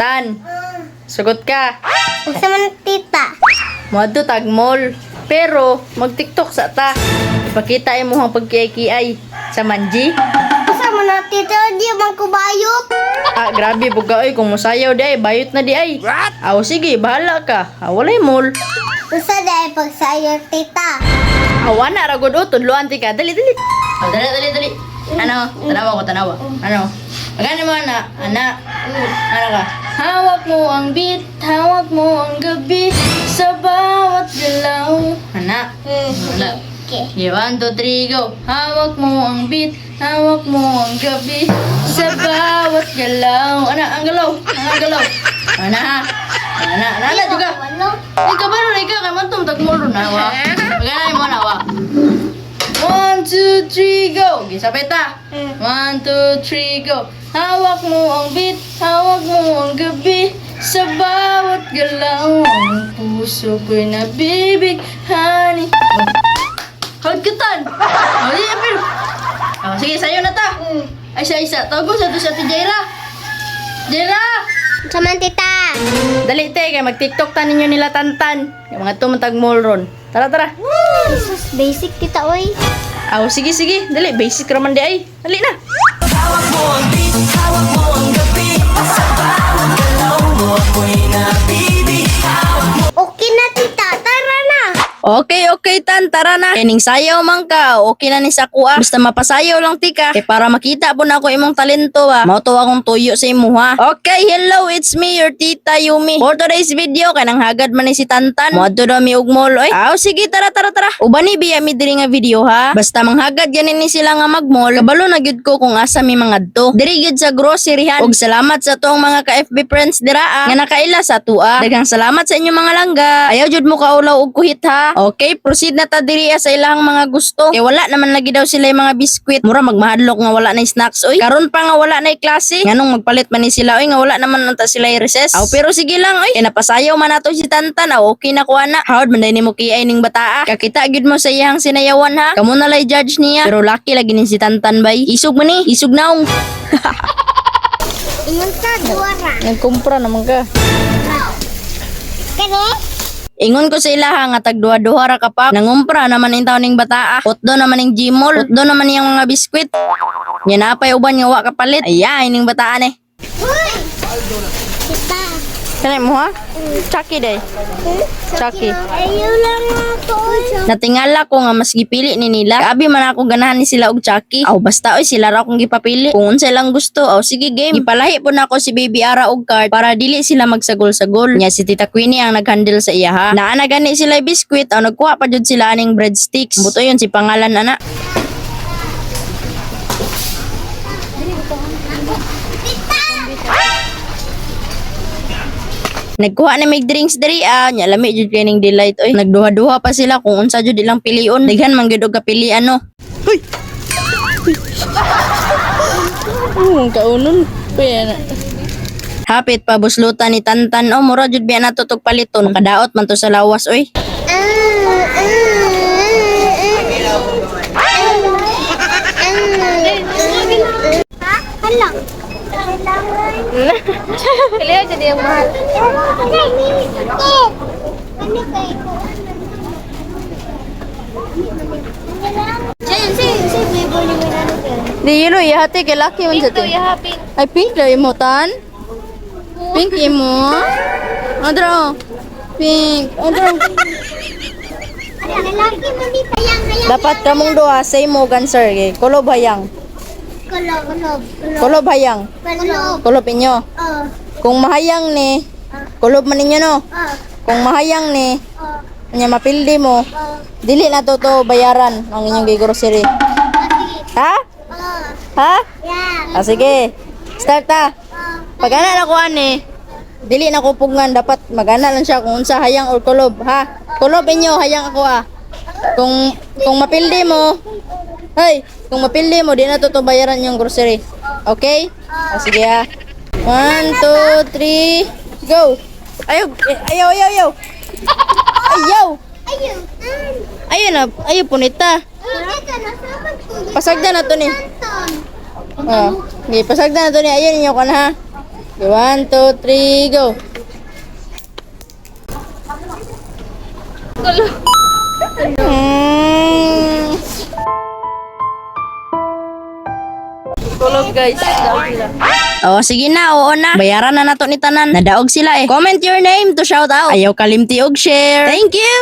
Tan, sugot ka. Asa man tita? Moadto tag mall. Pero mag-TikTok sa ta. Ipakita mo ang pagkiay-kiay sa manji. Asa man na tita? Di man ko bayot. Ah, grabe buga oy kung musayaw di ay bayot na di ay. Aw sige, bahala ka. Walay mall. Usa dai pagsayo tita. Awan na ragod o tudloan ti ka. Dali. Dali. Ano? Tanawa. Ano? Agani mo anak. Ano ka? Hawak mo ang beat, hawak mo ang gabi sa bawat galaw. Anak. Wala. Okay. Yeah, 1, 2, 3, go. Hawak mo ang beat, hawak mo ang gabi sa bawat galaw. Ang galaw. Ana juga. Walo. Ikaw ba rin ka? Kaya man tagmulo na, wa? Magana mo na, wa? 1, 2, 3, go! Gisabay ta. 1, 2, 3, go! Hawak mo ang beat, hawak mo ang gabi sa bawat galaw. Ang puso ko'y nabibig, honey. Hagkatan! Sige, sayo na ta. Ay, isa. Tawag mo sa to sa ti Jaira. Jaira! Asa man tita? Dali te, kaya mag-TikTok ta ninyo nila Tantan. Yung mga tumutag mall ron. Tara. Jesus, basic tita oy. Aw, sige. Dali, basic raman di ay. Dali na. Hawak mo ang beat, hawak mo ang gabi sa bawat galaw mo ako'y nabibig. Hawak mo. Okay na tita, tara na. Okay, Tan, tara na. Kining sayaw man ka, okay na ni sa kuha. Basta mapasayaw lang tika. Kaya para makita po na ako imong talento ha. Mauto akong tuyo sa imo ha. Okay, hello, it's me, your tita Yumi. For today's video, kanang hagad man ni si Tantan. Muadto daw mi og mall, oy. Aw, sige, tara. Uban ni biya mi diri nga video ha. Basta manghagad ganin ni sila nga mag-mall. Kabalo na gyud ko kung asa mi mga adto. Diri gyud sa groceryhan. Og salamat sa tuong mga ka-FB friends dira nga nakaila sa tua. Daghang salamat sa inyo mga langga. Ayaw jud mo kaulaw og kuhit ha. Okay, proceed na ta diri sa ilang mga gusto. Kay wala naman lagi daw sila yung mga biskwit. Mura magmahadlok nga wala na snacks oy. Karon pa nga wala na klase. Nganong magpalit man ni sila oy nga wala naman nanta sila recess. Aw pero sige lang oy. Kay napasayaw man nato si Tantan. Aw okay na kuha na. Hard man ni mo kiay ning bataa. Kakita gyud mo sa iyang sinayawan ha. Kamo na lay judge niya. Pero lucky lagi ni si Tantan bay. Isog man ni, isog naong. Ingon ka duwara. Nagkumpra naman ka. Kani? Ingon ko sa ilaha nga tag duha-duha ra ka pa. Nangumpra naman in taon ning bataa. Utdo naman ning Gmall. Utdo naman yung mga biskwit. Nya napay uban nga wa kapalit. Ay ning bataan eh. Uy! Tita. Kanay mo ha? Chucky day. Chucky. Ayaw lang ako. Natingala ko nga mas gipili ni nila. Abi man ako ganahan ni sila og Chucky. Aw basta oy sila ra akong gipapili. Kung unsa lang gusto, aw sige game. Gipalahi po na ako si Baby Ara og card para dili sila magsagol-sagol. Nya si Tita Queenie ang naghandle sa iya ha. Naa na gani sila biskwit, aw nagkuha pa jud sila aning breadsticks. Buto yun si pangalan ana. Nagkuha na may drinks diri nya lami jud kay ning delight oy. Nagduha-duha pa sila kung unsa jud ilang pilion. Daghan man gyud og kapilian no. Hoy. Kaunon pa yan. Hapit pa buslutan ni Tantan o mura jud biya nato tog paliton. Kadaot man to sa lawas oy. Halang. Kaliya jadi yang mahal. Di yun o, ihati kay laki man sa Pink. Ay, pink na mo, Tan? Pink mo? Andro, pink. Andro. Lalaki mo di hayang. Dapat kamong doha, say mo ganser. Kulob hayang. Kulob hayang. Kulob inyo. Kung mahayang ni, kulob man ninyo no. Kung mahayang ni, nya mapildi mo, dili na to bayaran ang inyong grocery. Ha? Ha? Ah, sige. Start ta. Pag ana na ko ani, dili na ko pugngan, dapat magana lang siya kung unsa hayang or kulob, ha? Kulob inyo, hayang ako ah. Kung mapildi mo, hey, kung mapildi mo, di na to bayaran yung grocery. Okay? Ah, sige ha. 1, 2, 3, go! Ayaw! Ayaw na, ayaw punita. Pasagda na to ni. Oh, okay, pasagda na to ni. Ayaw ninyo ka na ha. 1, 2, 3, go. Tulog guys, daog sila. Oh, sige na, oo na. Bayaran na nato ni tanan. Nadaog sila eh. Comment your name to shout out. Ayaw kalimti og share. Thank you.